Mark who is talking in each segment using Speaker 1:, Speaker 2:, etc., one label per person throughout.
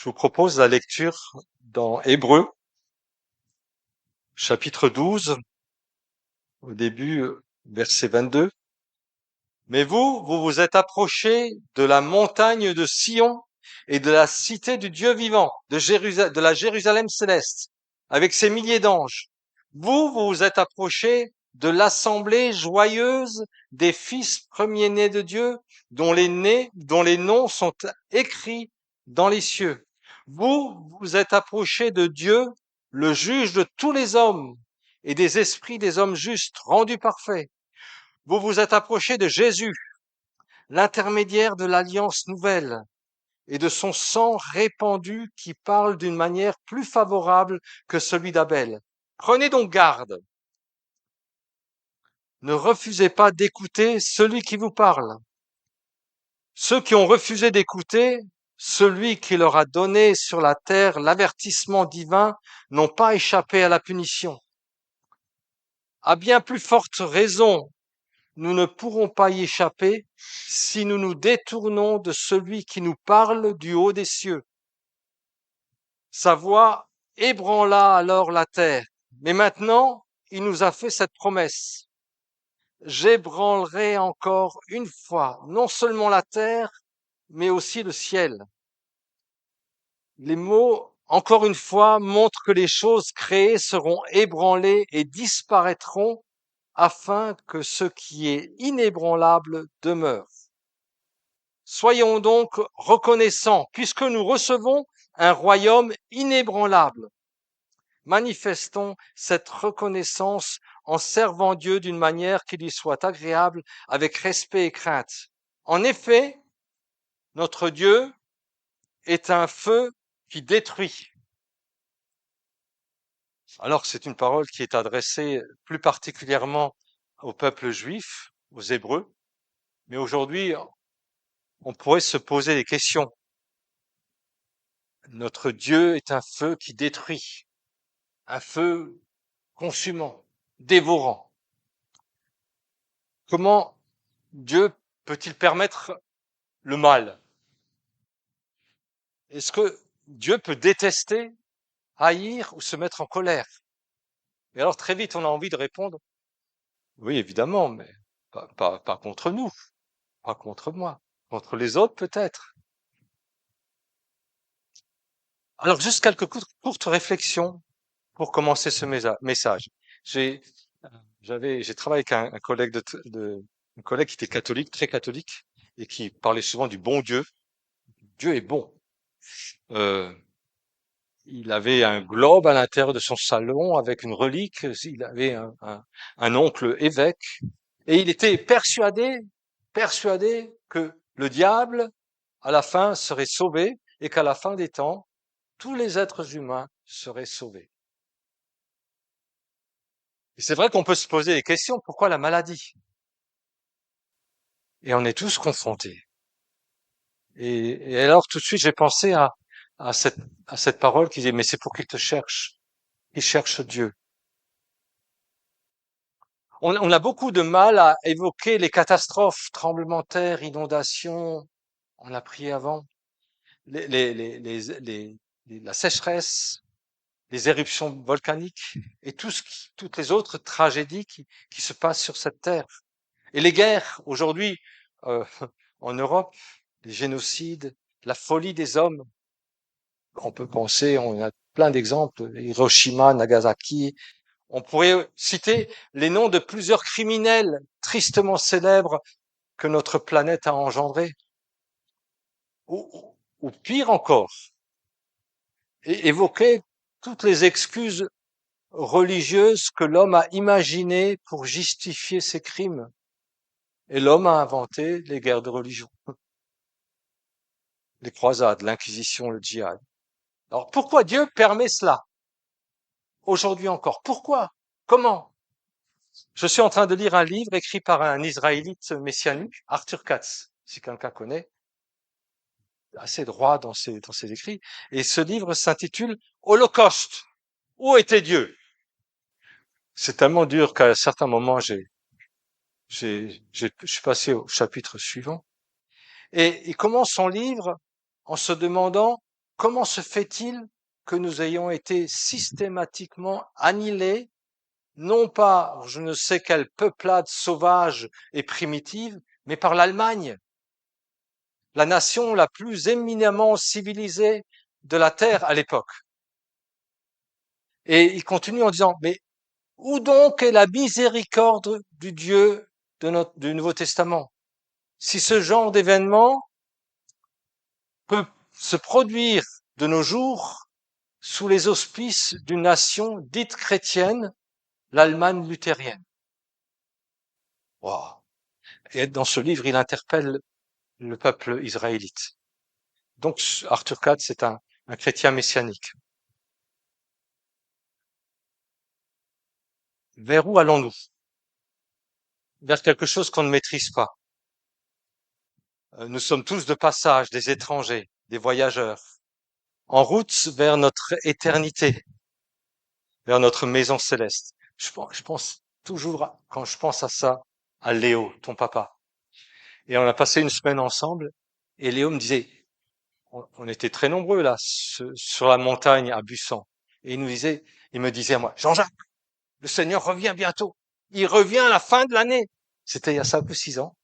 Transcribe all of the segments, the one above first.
Speaker 1: Je vous propose la lecture dans Hébreux, chapitre 12, au début, verset 22. Mais vous vous êtes approchés de la montagne de Sion et de la cité du Dieu vivant, de la Jérusalem céleste, avec ses milliers d'anges. Vous vous êtes approchés de l'assemblée joyeuse des fils premiers-nés de Dieu, dont les noms sont écrits dans les cieux. Vous vous êtes approchés de Dieu, le juge de tous les hommes, et des esprits des hommes justes, rendus parfaits. Vous vous êtes approchés de Jésus, l'intermédiaire de l'alliance nouvelle, et de son sang répandu qui parle d'une manière plus favorable que celui d'Abel. Prenez donc garde. Ne refusez pas d'écouter celui qui vous parle. Ceux qui ont refusé d'écouter celui qui leur a donné sur la terre l'avertissement divin n'ont pas échappé à la punition. À bien plus forte raison, nous ne pourrons pas y échapper si nous nous détournons de celui qui nous parle du haut des cieux. Sa voix ébranla alors la terre, mais maintenant il nous a fait cette promesse. J'ébranlerai encore une fois non seulement la terre, mais aussi le ciel. Les mots encore une fois montrent que les choses créées seront ébranlées et disparaîtront afin que ce qui est inébranlable demeure. Soyons donc reconnaissants, puisque nous recevons un royaume inébranlable. Manifestons cette reconnaissance en servant Dieu d'une manière qui lui soit agréable, avec respect et crainte. En effet, notre Dieu est un feu qui détruit. Alors c'est une parole qui est adressée plus particulièrement au peuple juif, aux Hébreux, mais aujourd'hui, on pourrait se poser des questions. Notre Dieu est un feu qui détruit, un feu consumant, dévorant. Comment Dieu peut-il permettre le mal? Est-ce que Dieu peut détester, haïr ou se mettre en colère? Et alors très vite on a envie de répondre, oui évidemment, mais pas contre nous, pas contre moi, contre les autres peut-être. Alors juste quelques courtes réflexions pour commencer ce message. J'ai travaillé avec un collègue un collègue qui était catholique, très catholique, et qui parlait souvent du bon Dieu. Dieu est bon. Euh, il avait un globe à l'intérieur de son salon avec une relique. Il avait un oncle évêque, et il était persuadé que le diable, à la fin, serait sauvé, et qu'à la fin des temps, tous les êtres humains seraient sauvés. Et c'est vrai qu'on peut se poser des questions. Pourquoi la maladie? Et on est tous confrontés. Et alors, tout de suite, j'ai pensé à cette parole qui dit, mais c'est pour qu'ils te cherchent. Ils cherchent Dieu. On a beaucoup de mal à évoquer les catastrophes, tremblements de terre, inondations. On a prié avant. La sécheresse, les éruptions volcaniques et toutes les autres tragédies qui se passent sur cette terre. Et les guerres, aujourd'hui, euh, en Europe, les génocides, la folie des hommes. On peut penser, on a plein d'exemples, Hiroshima, Nagasaki. On pourrait citer les noms de plusieurs criminels tristement célèbres que notre planète a engendrés. Ou pire encore, évoquer toutes les excuses religieuses que l'homme a imaginées pour justifier ses crimes. Et l'homme a inventé les guerres de religion, les croisades, l'inquisition, le djihad. Alors pourquoi Dieu permet cela aujourd'hui encore? Pourquoi? Comment? Je suis en train de lire un livre écrit par un Israélite messianique, Arthur Katz, si quelqu'un connaît, assez droit dans ses écrits. Et ce livre s'intitule Holocauste. Où était Dieu? C'est tellement dur qu'à certains moments, je suis passé au chapitre suivant. Et il commence son livre en se demandant comment se fait-il que nous ayons été systématiquement annihilés, non pas je ne sais quelle peuplade sauvage et primitive, mais par l'Allemagne, la nation la plus éminemment civilisée de la Terre à l'époque. Et il continue en disant, mais où donc est la miséricorde du Dieu du Nouveau Testament? Si ce genre d'événement peut se produire de nos jours sous les auspices d'une nation dite chrétienne, l'Allemagne luthérienne. Wow. Et dans ce livre, il interpelle le peuple israélite. Donc, Arthur Katz, c'est un chrétien messianique. Vers où allons-nous? Vers quelque chose qu'on ne maîtrise pas. Nous sommes tous de passage, des étrangers, des voyageurs, en route vers notre éternité, vers notre maison céleste. Je pense toujours, quand je pense à ça, à Léo, ton papa. Et on a passé une semaine ensemble, et Léo me disait, on était très nombreux là, sur la montagne à Bussan. Et il me disait à moi, Jean-Jacques, le Seigneur revient bientôt. Il revient à la fin de l'année. C'était il y a 5 ou 6 ans.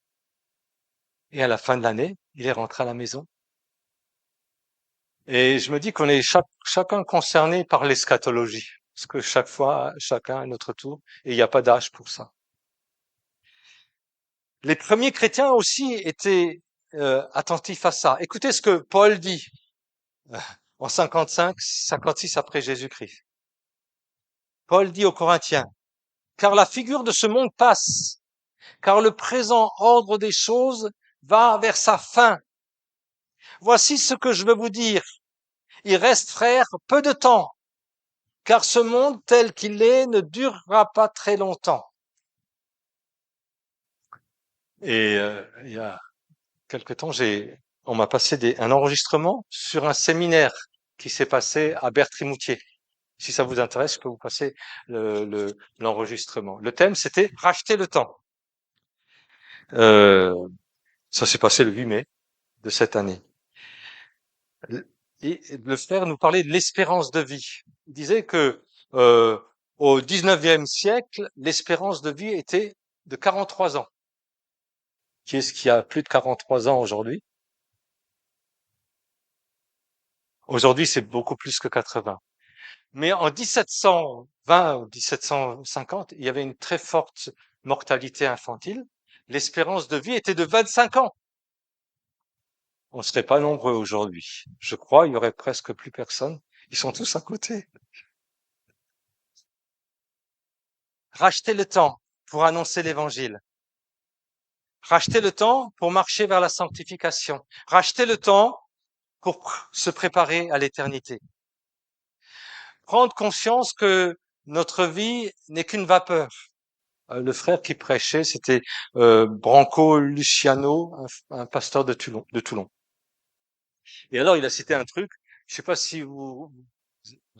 Speaker 1: Et à la fin de l'année, il est rentré à la maison. Et je me dis qu'on est chacun concerné par l'eschatologie. Parce que chaque fois, chacun à notre tour. Et il n'y a pas d'âge pour ça. Les premiers chrétiens aussi étaient attentifs à ça. Écoutez ce que Paul dit en 56 après Jésus-Christ. Paul dit aux Corinthiens, car la figure de ce monde passe, car le présent ordre des choses va vers sa fin. Voici ce que je veux vous dire. Il reste, frères, peu de temps, car ce monde tel qu'il est ne durera pas très longtemps. Et il y a quelque temps, on m'a passé un enregistrement sur un séminaire qui s'est passé à Bertry-Moutier. Si ça vous intéresse, je peux vous passer l'enregistrement. Le thème, c'était racheter le temps. Ça s'est passé le 8 mai de cette année. Et le frère nous parlait de l'espérance de vie. Il disait que au 19e siècle, l'espérance de vie était de 43 ans. Qui est-ce qui a plus de 43 ans aujourd'hui? Aujourd'hui, c'est beaucoup plus que 80. Mais en 1720 ou 1750, il y avait une très forte mortalité infantile. L'espérance de vie était de 25 ans. On ne serait pas nombreux aujourd'hui. Je crois, il y aurait presque plus personne. Ils sont tous à côté. Racheter le temps pour annoncer l'évangile. Racheter le temps pour marcher vers la sanctification. Racheter le temps pour se préparer à l'éternité. Prendre conscience que notre vie n'est qu'une vapeur. Le frère qui prêchait, c'était Branco Luciano, un pasteur de Toulon. Et alors, il a cité un truc. Je sais pas si vous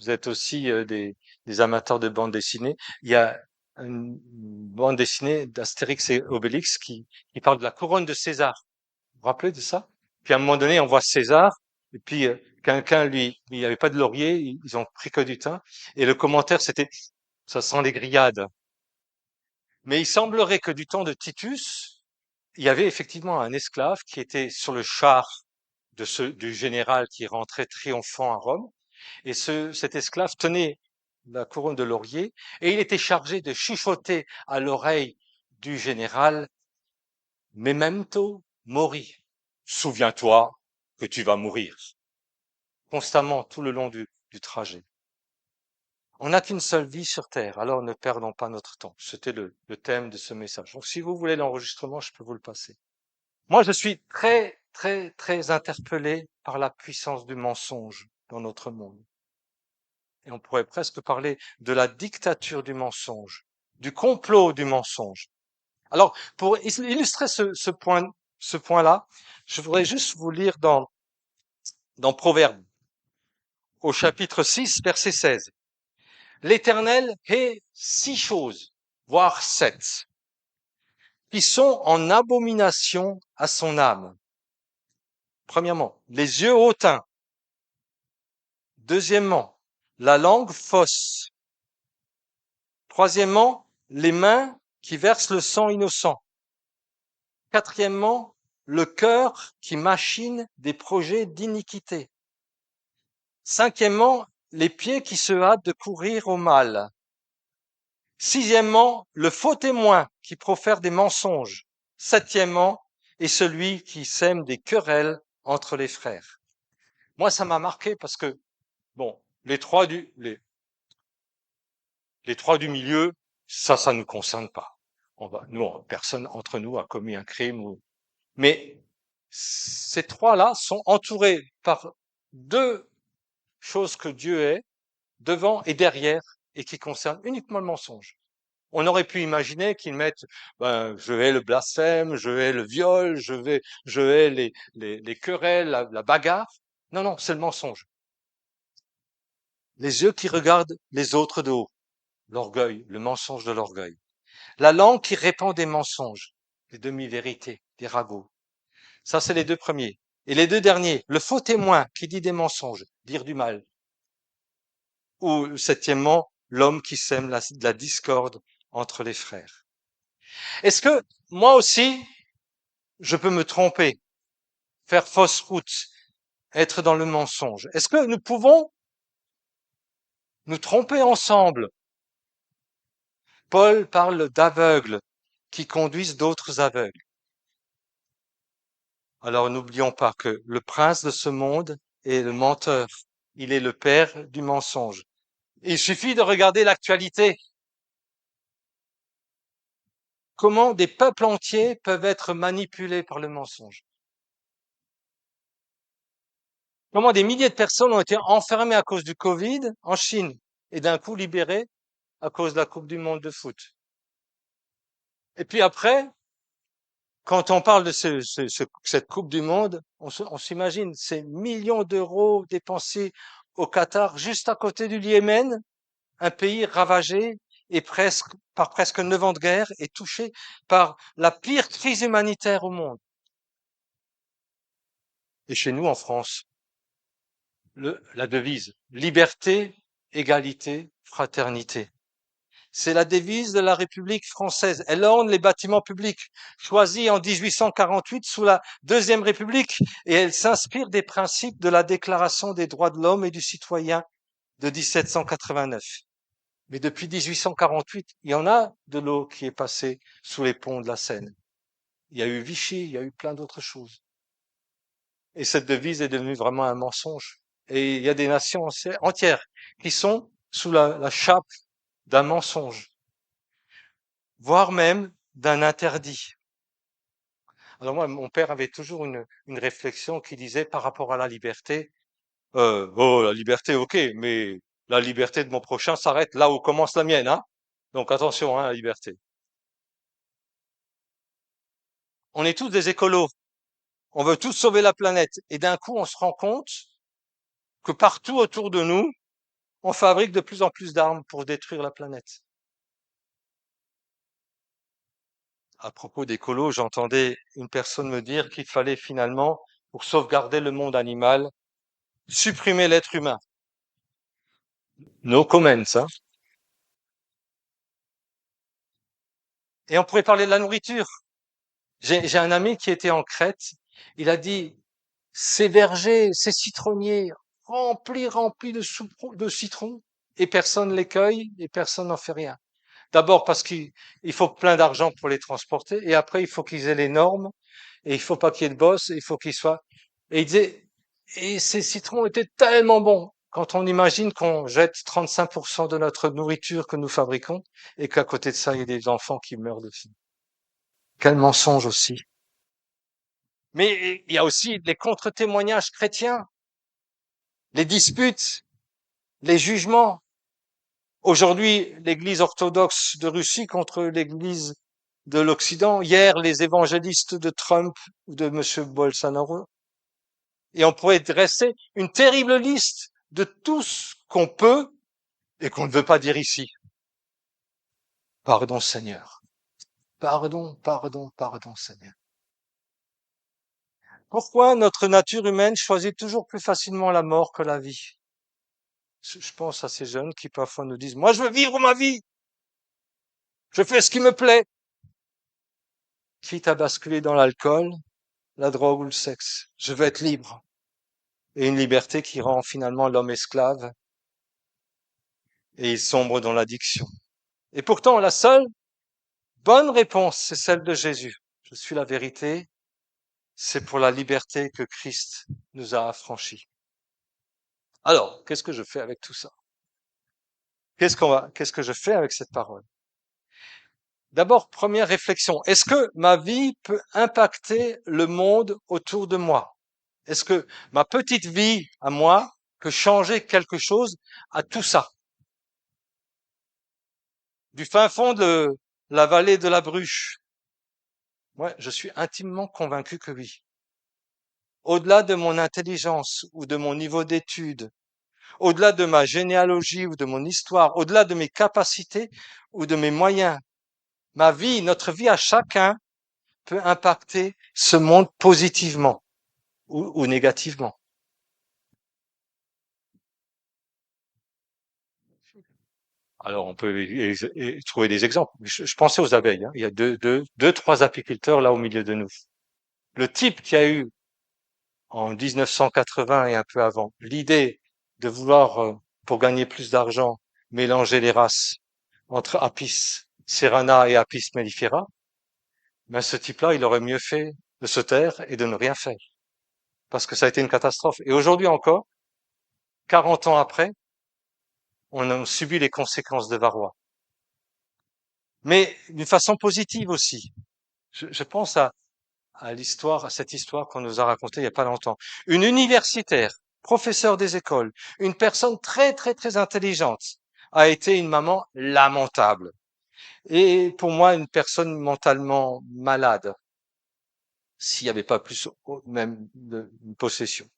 Speaker 1: êtes aussi des amateurs de bande dessinée. Il y a une bande dessinée d'Astérix et Obélix qui parle de la couronne de César. Vous vous rappelez de ça? Puis à un moment donné, on voit César, et puis quelqu'un il n'y avait pas de laurier, ils ont pris que du thym, et le commentaire c'était, ça sent les grillades. Mais il semblerait que du temps de Titus, il y avait effectivement un esclave qui était sur le char du général qui rentrait triomphant à Rome, et cet esclave tenait la couronne de laurier, et il était chargé de chuchoter à l'oreille du général, Memento mori. Souviens-toi que tu vas mourir. Constamment, tout le long du trajet. On n'a qu'une seule vie sur Terre, alors ne perdons pas notre temps. C'était le thème de ce message. Donc, si vous voulez l'enregistrement, je peux vous le passer. Moi, je suis très, très, très interpellé par la puissance du mensonge dans notre monde. Et on pourrait presque parler de la dictature du mensonge, du complot du mensonge. Alors, pour illustrer ce point-là, je voudrais juste vous lire dans Proverbes, au chapitre 6, verset 16. L'Éternel hait 6 choses, voire 7, qui sont en abomination à son âme. Premièrement, les yeux hautains, Deuxièmement, la langue fausse. Troisièmement, les mains qui versent le sang innocent. Quatrièmement, le cœur qui machine des projets d'iniquité. Cinquièmement, les pieds qui se hâtent de courir au mal. Sixièmement, le faux témoin qui profère des mensonges. Septièmement, est celui qui sème des querelles entre les frères. Moi, ça m'a marqué parce que, bon, les trois du milieu, ça nous concerne pas. Personne entre nous a commis un crime mais ces trois-là sont entourés par deux choses que Dieu est, devant et derrière, et qui concernent uniquement le mensonge. On aurait pu imaginer qu'ils mettent, je hais le blasphème, je hais le viol, je hais les querelles, la bagarre. Non, non, c'est le mensonge. Les yeux qui regardent les autres de haut. L'orgueil, le mensonge de l'orgueil. La langue qui répand des mensonges, des demi-vérités, des ragots. Ça, c'est les deux premiers. Et les deux derniers, le faux témoin qui dit des mensonges, dire du mal. Ou, septièmement, l'homme qui sème la discorde entre les frères. Est-ce que moi aussi, je peux me tromper, faire fausse route, être dans le mensonge? Est-ce que nous pouvons nous tromper ensemble? Paul parle d'aveugles qui conduisent d'autres aveugles. Alors n'oublions pas que le prince de ce monde est le menteur. Il est le père du mensonge. Il suffit de regarder l'actualité. Comment des peuples entiers peuvent être manipulés par le mensonge? Comment des milliers de personnes ont été enfermées à cause du Covid en Chine et d'un coup libérées à cause de la Coupe du monde de foot? Et puis après, quand on parle de cette Coupe du monde, on s'imagine ces millions d'euros dépensés au Qatar, juste à côté du Yémen, un pays ravagé et par presque 9 ans de guerre et touché par la pire crise humanitaire au monde. Et chez nous, en France, la devise liberté, égalité, fraternité. C'est la devise de la République française. Elle orne les bâtiments publics, choisis en 1848 sous la Deuxième République, et elle s'inspire des principes de la Déclaration des droits de l'homme et du citoyen de 1789. Mais depuis 1848, il y en a de l'eau qui est passée sous les ponts de la Seine. Il y a eu Vichy, il y a eu plein d'autres choses. Et cette devise est devenue vraiment un mensonge. Et il y a des nations entières qui sont sous la chape d'un mensonge, voire même d'un interdit. Alors moi, mon père avait toujours une réflexion qui disait par rapport à la liberté, la liberté, ok, mais la liberté de mon prochain s'arrête là où commence la mienne, hein. Donc attention, hein, à la liberté. On est tous des écolos. On veut tous sauver la planète. Et d'un coup, on se rend compte que partout autour de nous, on fabrique de plus en plus d'armes pour détruire la planète. À propos d'écolo, j'entendais une personne me dire qu'il fallait finalement, pour sauvegarder le monde animal, supprimer l'être humain. No comments, hein. Et on pourrait parler de la nourriture. J'ai un ami qui était en Crète. Il a dit, ces vergers, ces citronniers, remplis de citrons, et personne les cueille, et personne n'en fait rien. D'abord parce qu'il faut plein d'argent pour les transporter, et après il faut qu'ils aient les normes, et il faut pas qu'il y ait de boss, et il faut qu'ils soient. Et il disait, et ces citrons étaient tellement bons. Quand on imagine qu'on jette 35% de notre nourriture que nous fabriquons, et qu'à côté de ça, il y a des enfants qui meurent de faim. Quel mensonge aussi. Mais il y a aussi les contre-témoignages chrétiens, les disputes, les jugements. Aujourd'hui, l'Église orthodoxe de Russie contre l'Église de l'Occident. Hier, les évangélistes de Trump ou de M. Bolsonaro. Et on pourrait dresser une terrible liste de tout ce qu'on peut et qu'on ne veut pas dire ici. Pardon, Seigneur. Pardon, pardon, pardon, Seigneur. Pourquoi notre nature humaine choisit toujours plus facilement la mort que la vie? Je pense à ces jeunes qui parfois nous disent, moi je veux vivre ma vie, je fais ce qui me plaît, quitte à basculer dans l'alcool, la drogue ou le sexe. Je veux être libre. Et une liberté qui rend finalement l'homme esclave et il sombre dans l'addiction. Et pourtant, la seule bonne réponse, c'est celle de Jésus. Je suis la vérité, c'est pour la liberté que Christ nous a affranchis. Alors, qu'est-ce que je fais avec tout ça? Qu'est-ce que je fais avec cette parole? D'abord, première réflexion. Est-ce que ma vie peut impacter le monde autour de moi? Est-ce que ma petite vie à moi peut changer quelque chose à tout ça? Du fin fond de la vallée de la Bruche, moi, je suis intimement convaincu que oui. Au-delà de mon intelligence ou de mon niveau d'études, au-delà de ma généalogie ou de mon histoire, au-delà de mes capacités ou de mes moyens, ma vie, notre vie à chacun peut impacter ce monde positivement ou négativement. Alors, on peut trouver des exemples. Je pensais aux abeilles, hein. Il y a trois apiculteurs là au milieu de nous. Le type qui a eu en 1980 et un peu avant l'idée de vouloir, pour gagner plus d'argent, mélanger les races entre Apis cerana et Apis mellifera, ben ce type-là, il aurait mieux fait de se taire et de ne rien faire, parce que ça a été une catastrophe. Et aujourd'hui encore, 40 ans après, on a subi les conséquences de Varroa. Mais d'une façon positive aussi. Je pense à l'histoire, à cette histoire qu'on nous a racontée il n'y a pas longtemps. Une universitaire, professeure des écoles, une personne très très très intelligente, a été une maman lamentable. Et pour moi, une personne mentalement malade, s'il n'y avait pas plus même une possession.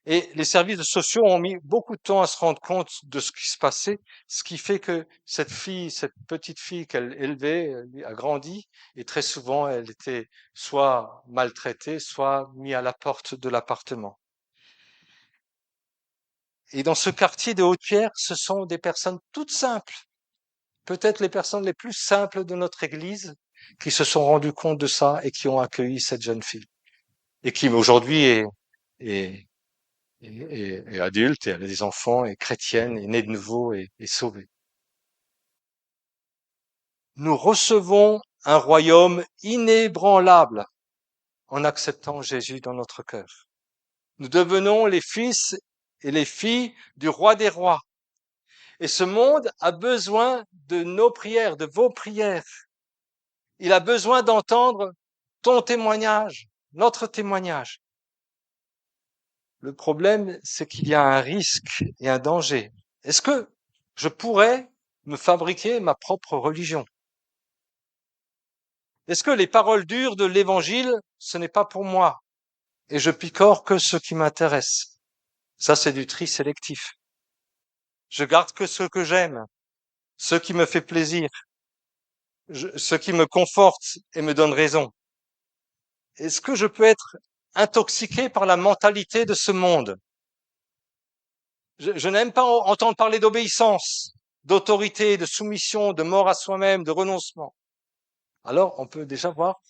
Speaker 1: Et les services sociaux ont mis beaucoup de temps à se rendre compte de ce qui se passait, ce qui fait que cette fille, cette petite fille qu'elle élevait, a grandi, et très souvent elle était soit maltraitée, soit mise à la porte de l'appartement. Et dans ce quartier de Haute-Pierre, ce sont des personnes toutes simples, peut-être les personnes les plus simples de notre Église, qui se sont rendues compte de ça et qui ont accueilli cette jeune fille, et qui aujourd'hui est et adulte, et elle a des enfants, et chrétienne, et née de nouveau, et sauvée. Nous recevons un royaume inébranlable en acceptant Jésus dans notre cœur. Nous devenons les fils et les filles du roi des rois. Et ce monde a besoin de nos prières, de vos prières. Il a besoin d'entendre ton témoignage, notre témoignage. Le problème, c'est qu'il y a un risque et un danger. Est-ce que je pourrais me fabriquer ma propre religion? Est-ce que les paroles dures de l'évangile, ce n'est pas pour moi? Et je picore que ce qui m'intéresse. Ça, c'est du tri sélectif. Je garde que ce que j'aime, ce qui me fait plaisir, ce qui me conforte et me donne raison. Est-ce que je peux être intoxiqué par la mentalité de ce monde? Je n'aime pas entendre parler d'obéissance, d'autorité, de soumission, de mort à soi-même, de renoncement. Alors, on peut déjà voir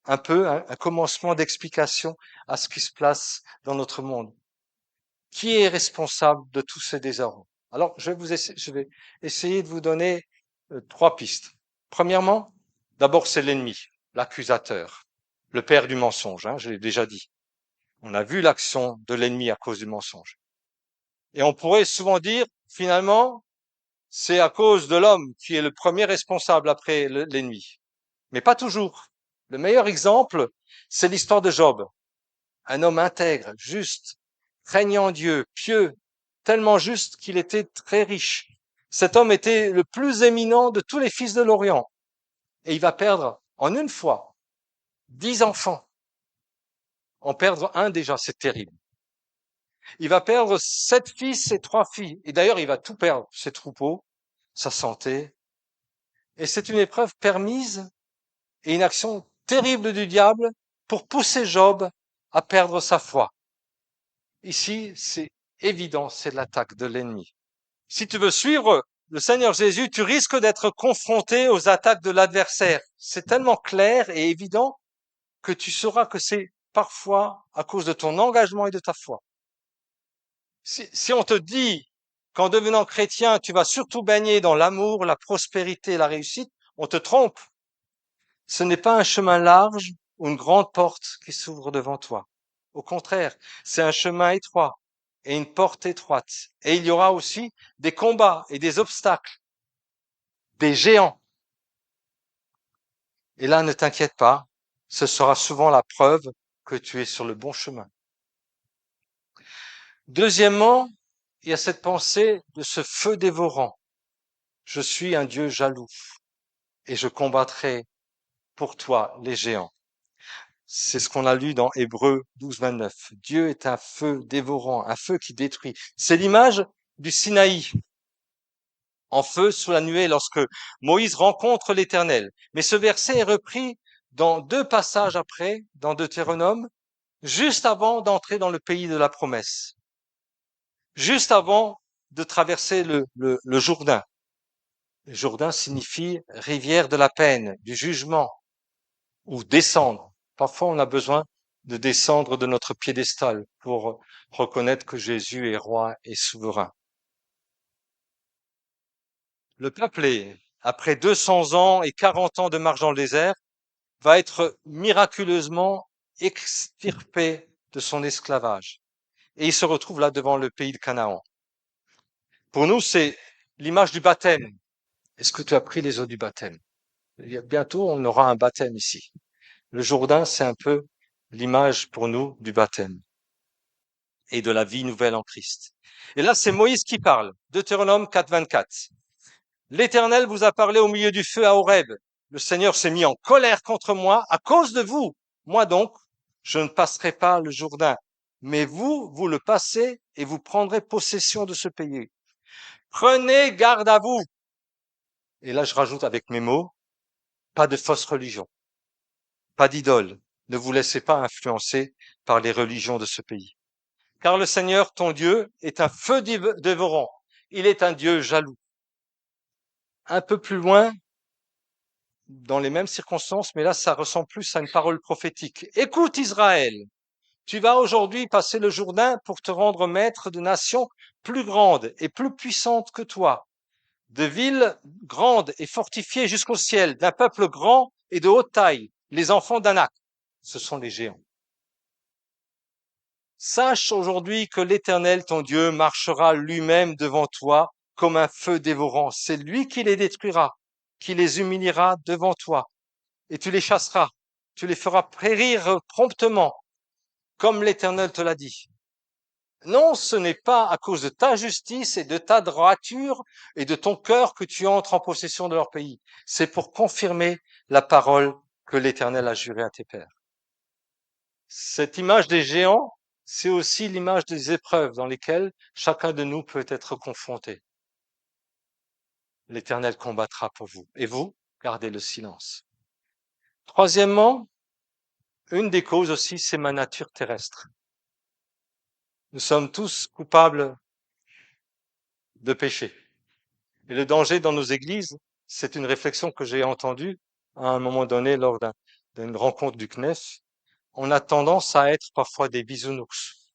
Speaker 1: un peu un commencement d'explication à ce qui se place dans notre monde. Qui est responsable de tous ces désordres? Alors, je vais essayer de vous donner trois pistes. Premièrement, d'abord, c'est l'ennemi, l'accusateur, le père du mensonge, hein, je l'ai déjà dit. On a vu l'action de l'ennemi à cause du mensonge. Et on pourrait souvent dire, finalement, c'est à cause de l'homme qui est le premier responsable après l'ennemi. Mais pas toujours. Le meilleur exemple, c'est l'histoire de Job. Un homme intègre, juste, craignant Dieu, pieux, tellement juste qu'il était très riche. Cet homme était le plus éminent de tous les fils de l'Orient. Et il va perdre en une fois 10 enfants. En perdre un déjà, c'est terrible. Il va perdre 7 fils et 3 filles. Et d'ailleurs, il va tout perdre, ses troupeaux, sa santé. Et c'est une épreuve permise et une action terrible du diable pour pousser Job à perdre sa foi. Ici, c'est évident, c'est l'attaque de l'ennemi. Si tu veux suivre le Seigneur Jésus, tu risques d'être confronté aux attaques de l'adversaire. C'est tellement clair et évident que tu sauras que c'est parfois à cause de ton engagement et de ta foi. Si on te dit qu'en devenant chrétien, tu vas surtout baigner dans l'amour, la prospérité et la réussite, on te trompe. Ce n'est pas un chemin large ou une grande porte qui s'ouvre devant toi. Au contraire, c'est un chemin étroit et une porte étroite. Et il y aura aussi des combats et des obstacles, des géants. Et là, ne t'inquiète pas, ce sera souvent la preuve que tu es sur le bon chemin. Deuxièmement, il y a cette pensée de ce feu dévorant. Je suis un Dieu jaloux et je combattrai pour toi les géants. C'est ce qu'on a lu dans Hébreux 12, 29. Dieu est un feu dévorant, un feu qui détruit. C'est l'image du Sinaï, en feu sous la nuée lorsque Moïse rencontre l'Éternel. Mais ce verset est repris dans deux passages après, dans Deutéronome, juste avant d'entrer dans le pays de la promesse, juste avant de traverser le Jourdain. Le Jourdain signifie rivière de la peine, du jugement, ou descendre. Parfois, on a besoin de descendre de notre piédestal pour reconnaître que Jésus est roi et souverain. Le peuple est, après 200 ans et 40 ans de marche dans le désert, va être miraculeusement extirpé de son esclavage. Et il se retrouve là devant le pays de Canaan. Pour nous, c'est l'image du baptême. Est-ce que tu as pris les eaux du baptême? Bientôt, on aura un baptême ici. Le Jourdain, c'est un peu l'image pour nous du baptême et de la vie nouvelle en Christ. Et là, c'est Moïse qui parle. Deutéronome 4, 24. L'Éternel vous a parlé au milieu du feu à Horeb. Le Seigneur s'est mis en colère contre moi à cause de vous. Moi donc, je ne passerai pas le Jourdain. Mais vous, vous le passez et vous prendrez possession de ce pays. Prenez garde à vous. Et là, je rajoute avec mes mots, pas de fausse religion, pas d'idole. Ne vous laissez pas influencer par les religions de ce pays. Car le Seigneur, ton Dieu, est un feu dévorant. Il est un Dieu jaloux. Un peu plus loin, dans les mêmes circonstances, mais là, ça ressemble plus à une parole prophétique. Écoute Israël, tu vas aujourd'hui passer le Jourdain pour te rendre maître de nations plus grandes et plus puissantes que toi, de villes grandes et fortifiées jusqu'au ciel, d'un peuple grand et de haute taille, les enfants d'Anak. Ce sont les géants. Sache aujourd'hui que l'Éternel, ton Dieu, marchera lui-même devant toi comme un feu dévorant. C'est lui qui les détruira, qui les humiliera devant toi. Et tu les chasseras, tu les feras périr promptement, comme l'Éternel te l'a dit. Non, ce n'est pas à cause de ta justice et de ta droiture et de ton cœur que tu entres en possession de leur pays. C'est pour confirmer la parole que l'Éternel a jurée à tes pères. Cette image des géants, c'est aussi l'image des épreuves dans lesquelles chacun de nous peut être confronté. L'Éternel combattra pour vous. Et vous, gardez le silence. Troisièmement, une des causes aussi, c'est ma nature terrestre. Nous sommes tous coupables de péché. Et le danger dans nos églises, c'est une réflexion que j'ai entendue à un moment donné lors d'une rencontre du CNEF. On a tendance à être parfois des bisounours.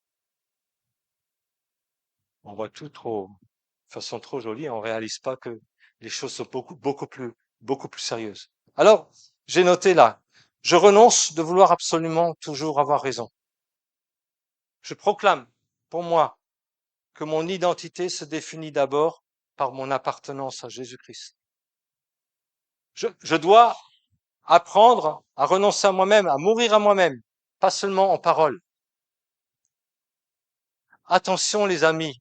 Speaker 1: On voit tout trop, de façon trop jolie, et on réalise pas que les choses sont beaucoup plus sérieuses. Alors, j'ai noté là, je renonce de vouloir absolument toujours avoir raison. Je proclame, pour moi, que mon identité se définit d'abord par mon appartenance à Jésus-Christ. Je dois apprendre à renoncer à moi-même, à mourir à moi-même, pas seulement en parole. Attention les amis,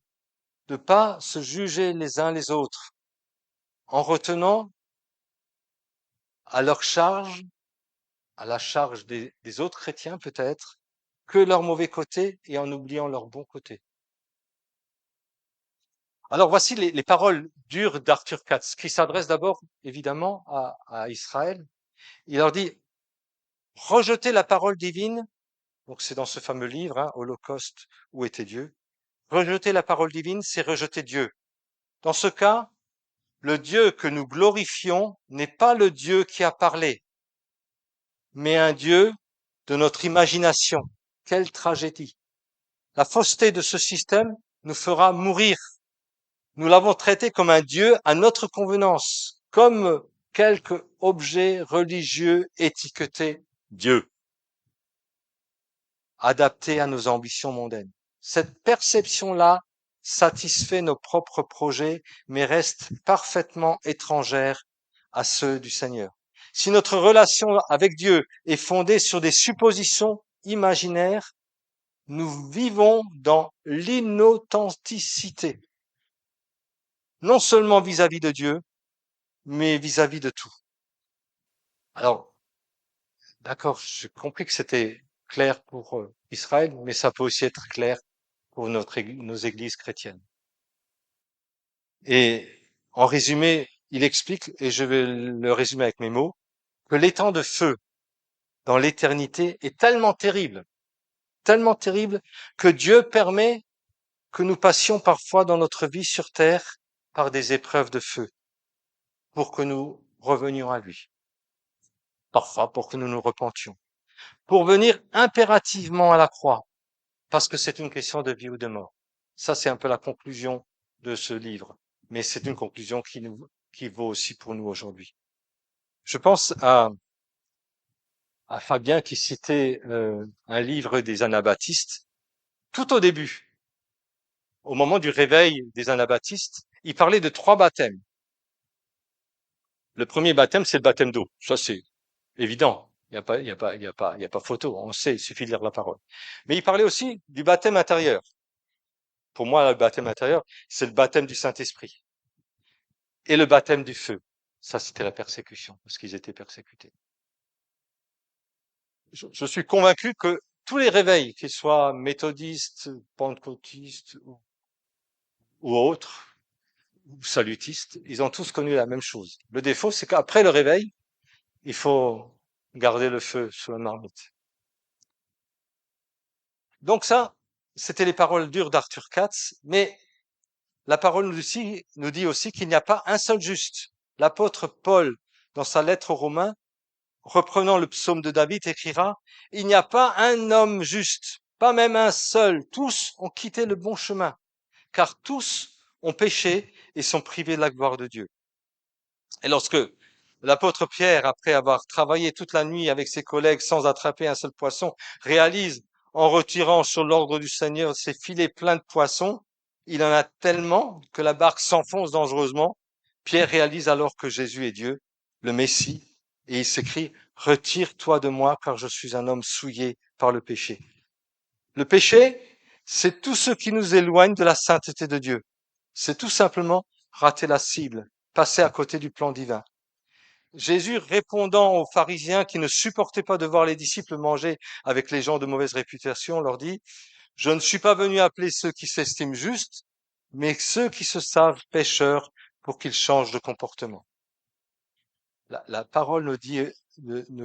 Speaker 1: de pas se juger les uns les autres en retenant à leur charge, à la charge des autres chrétiens peut-être, que leur mauvais côté et en oubliant leur bon côté. Alors voici les paroles dures d'Arthur Katz, qui s'adresse d'abord évidemment à Israël. Il leur dit, rejetez la parole divine, donc c'est dans ce fameux livre, Holocauste, où était Dieu. Rejeter la parole divine, c'est rejeter Dieu. Dans ce cas, le Dieu que nous glorifions n'est pas le Dieu qui a parlé, mais un Dieu de notre imagination. Quelle tragédie! La fausseté de ce système nous fera mourir. Nous l'avons traité comme un Dieu à notre convenance, comme quelque objet religieux étiqueté Dieu, adapté à nos ambitions mondaines. Cette perception-là satisfait nos propres projets, mais reste parfaitement étrangère à ceux du Seigneur. Si notre relation avec Dieu est fondée sur des suppositions imaginaires, nous vivons dans l'inauthenticité, non seulement vis-à-vis de Dieu, mais vis-à-vis de tout. Alors, d'accord, j'ai compris que c'était clair pour Israël, mais ça peut aussi être clair pour nos églises chrétiennes. Et en résumé, il explique, et je vais le résumer avec mes mots, que l'étang de feu dans l'éternité est tellement terrible, que Dieu permet que nous passions parfois dans notre vie sur terre par des épreuves de feu, pour que nous revenions à lui, parfois pour que nous nous repentions, pour venir impérativement à la croix, parce que c'est une question de vie ou de mort. Ça, c'est un peu la conclusion de ce livre, mais c'est une conclusion qui vaut aussi pour nous aujourd'hui. Je pense à Fabien qui citait un livre des anabaptistes. Tout au début, au moment du réveil des anabaptistes, il parlait de 3 baptêmes. Le premier baptême, c'est le baptême d'eau. Ça, c'est évident. Il y a pas photo. On sait, il suffit de lire la parole. Mais il parlait aussi du baptême intérieur. Pour moi, le baptême intérieur, c'est le baptême du Saint-Esprit. Et le baptême du feu. Ça, c'était la persécution, parce qu'ils étaient persécutés. Je suis convaincu que tous les réveils, qu'ils soient méthodistes, pentecôtistes ou autres, ou salutistes, ils ont tous connu la même chose. Le défaut, c'est qu'après le réveil, il faut garder le feu sous la marmite. Donc ça, c'était les paroles dures d'Arthur Katz, mais la parole nous dit aussi qu'il n'y a pas un seul juste. L'apôtre Paul, dans sa lettre aux Romains, reprenant le psaume de David, écrira, il n'y a pas un homme juste, pas même un seul. Tous ont quitté le bon chemin, car tous ont péché et sont privés de la gloire de Dieu. Et lorsque l'apôtre Pierre, après avoir travaillé toute la nuit avec ses collègues sans attraper un seul poisson, réalise, en retirant sur l'ordre du Seigneur ses filets pleins de poissons, il en a tellement que la barque s'enfonce dangereusement. Pierre réalise alors que Jésus est Dieu, le Messie, et il s'écrie, retire-toi de moi, car je suis un homme souillé par le péché. Le péché, c'est tout ce qui nous éloigne de la sainteté de Dieu. C'est tout simplement rater la cible, passer à côté du plan divin. Jésus, répondant aux pharisiens qui ne supportaient pas de voir les disciples manger avec les gens de mauvaise réputation, leur dit, je ne suis pas venu appeler ceux qui s'estiment justes, mais ceux qui se savent pécheurs pour qu'ils changent de comportement. La parole nous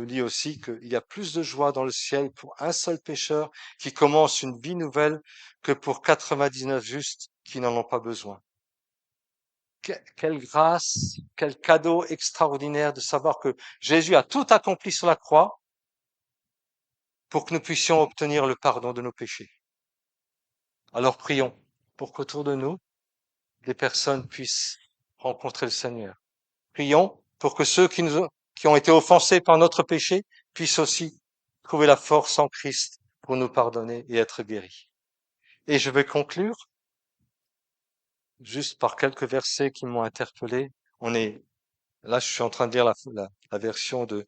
Speaker 1: dit aussi qu'il y a plus de joie dans le ciel pour un seul pécheur qui commence une vie nouvelle que pour 99 justes qui n'en ont pas besoin. Quelle grâce, quel cadeau extraordinaire de savoir que Jésus a tout accompli sur la croix pour que nous puissions obtenir le pardon de nos péchés. Alors prions pour qu'autour de nous, des personnes puissent rencontrer le Seigneur. Prions pour que ceux qui ont été offensés par notre péché puissent aussi trouver la force en Christ pour nous pardonner et être guéris. Et je vais conclure juste par quelques versets qui m'ont interpellé. Là, je suis en train de lire la version de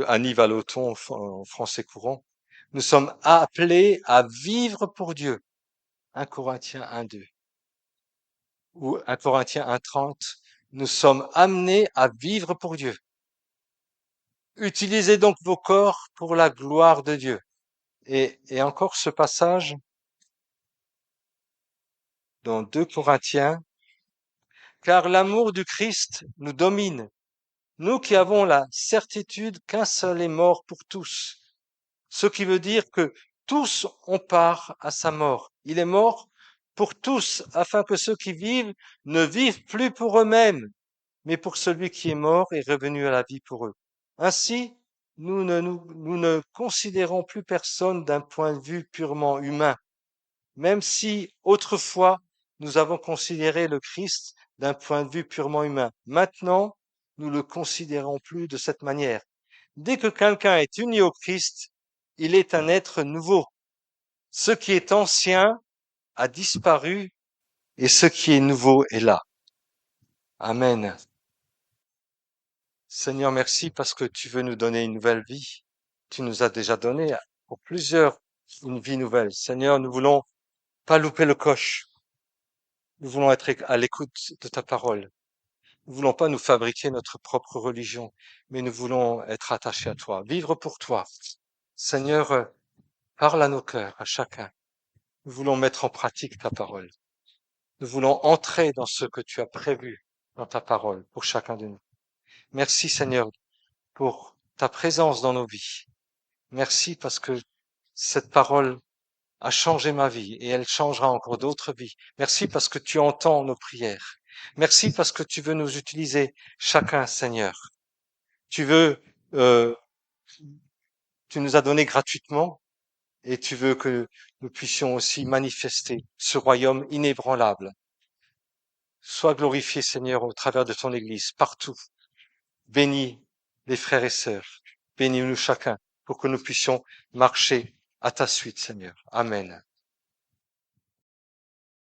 Speaker 1: Annie Vallotton en français courant. Nous sommes appelés à vivre pour Dieu. 1 Corinthiens 1:2 ou 1 Corinthiens 1:30. Nous sommes amenés à vivre pour Dieu. Utilisez donc vos corps pour la gloire de Dieu. Et encore ce passage dans 2 Corinthiens. Car l'amour du Christ nous domine, nous qui avons la certitude qu'un seul est mort pour tous. Ce qui veut dire que tous ont part à sa mort. Il est mort pour tous, afin que ceux qui vivent ne vivent plus pour eux-mêmes, mais pour celui qui est mort et revenu à la vie pour eux. Ainsi, nous ne considérons plus personne d'un point de vue purement humain, même si autrefois nous avons considéré le Christ d'un point de vue purement humain. Maintenant, nous le considérons plus de cette manière. Dès que quelqu'un est uni au Christ, il est un être nouveau. Ce qui est ancien a disparu et ce qui est nouveau est là. Amen. Seigneur, merci parce que tu veux nous donner une nouvelle vie. Tu nous as déjà donné pour plusieurs une vie nouvelle. Seigneur, nous voulons pas louper le coche. Nous voulons être à l'écoute de ta parole. Nous voulons pas nous fabriquer notre propre religion, mais nous voulons être attachés à toi, vivre pour toi. Seigneur, parle à nos cœurs, à chacun. Nous voulons mettre en pratique ta parole. Nous voulons entrer dans ce que tu as prévu dans ta parole pour chacun de nous. Merci Seigneur pour ta présence dans nos vies. Merci parce que cette parole a changé ma vie et elle changera encore d'autres vies. Merci parce que tu entends nos prières. Merci parce que tu veux nous utiliser chacun, Seigneur. Tu veux, euh, tu nous as donné gratuitement et tu veux que nous puissions aussi manifester ce royaume inébranlable. Sois glorifié, Seigneur, au travers de ton Église, partout. Bénis les frères et sœurs. Bénis-nous chacun pour que nous puissions marcher à ta suite, Seigneur. Amen.